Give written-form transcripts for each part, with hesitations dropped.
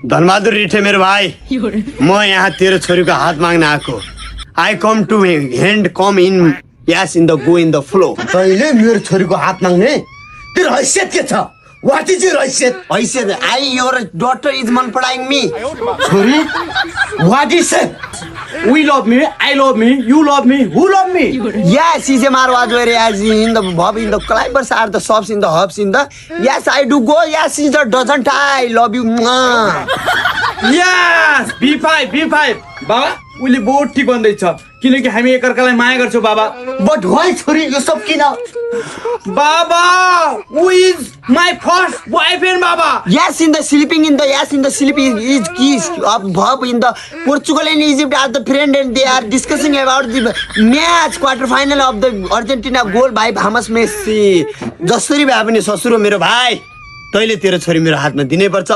धनबहादुर रिठे मेरो भाइ म यहाँ तेरो छोरीको हात माग्न आएको I come to hand come in yes in the go in the flow तैले मेरो छोरीको हात माग्ने तेरो हैसियत के छ व्हाट इज योर हैसियत आई योर डॉटर इज मन पढाइङ मी छोरी what is it We love me, I love me, you love me, who love me? Yes, is a Marwaz whereas in the Bob in the climbers are the sobs in the hubs in the yes I do go, yes sister doesn't I love you Yes! B5 बाबा उले बहुत ठीक भन्दैछ किनकि हामी एकअर्कालाई माया गर्छौं बाबा But why छोरी यो सब किन बाबा who is my first boyfriend बाबा Yes in the sleeping in the yes in the sleeping is keys of Bob in the Portugal and Egypt are the friend and they are discussing about the match quarter final of the Argentina goal by James Messi जसरी भए पनि ससुरो मेरो भाइ तैले तेरो छोरी मेरो हातमा दिनै पर्छ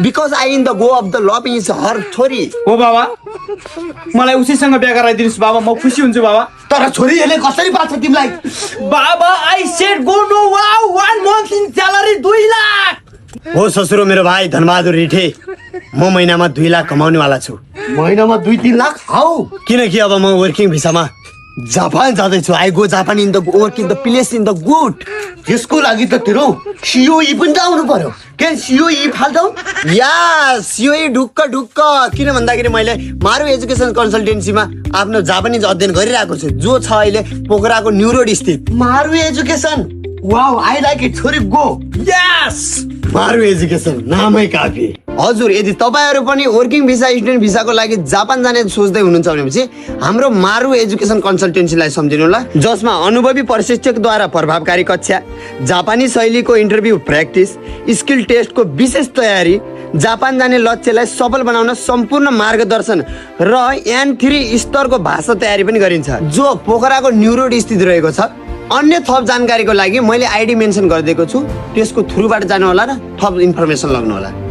because I in the go of the love is her छोरी हो बाबा मलाई उसीसँग बिहे गराइदिनुस् बाबा म खुसी हुन्छु बाबा तर छोरीले कसरी पाछ तिमीलाई बाबा I said go no wow 1 month in salary 2 lakh हो ससुरो मेरो भाइ धनबहादुर रिठे म महिनामा 2 लाख कमाउने वाला छु महिनामा 2-3 लाख हाउ किनकि अब म वर्किङ भिसामा जापान जाँदैछु I go Japan in the work in the place in the good त्यसको लागि त तेरो सिओई पनि त आउनु पर्यो के सिओई फाल्छौ या सिओई ढुक्क किन भन्दाखेरि मैले मारु एजुकेसन कन्सल्टेन्सीमा आफ्नो जापानिज अध्ययन गरिरहेको छु जो छ अहिले पोखराको न्यू रोड स्थित मारु education wow I like it छोरी गो यस मारु एजुकेसन नामै काफी हजुर यदि तपाईहरु पनि वर्किङ भिसा स्टुडेन्ट भिसाको लागि जापान जाने सोच्दै हुनुहुन्छ भनेपछि हाम्रो मारु एजुकेसन कन्सल्टेन्सीलाई सम्झिनु होला जसमा अनुभवी प्रशिक्षकद्वारा प्रभावकारी कक्षा जापानी शैलीको इन्टरभ्यु प्र्याक्टिस स्किल टेस्टको विशेष तयारी जापान जाने लक्ष्यलाई सफल बनाउन सम्पूर्ण मार्गदर्शन र N3 स्तरको भाषा तयारी पनि गरिन्छ जो पोखराको न्यू रोड स्थित रहेको छ अन्य थप जानकारीको लागि मैले आईडी मेन्सन गरिदिएको छु त्यसको थ्रुबाट जानु होला र थप इन्फर्मेसन लाग्नु होला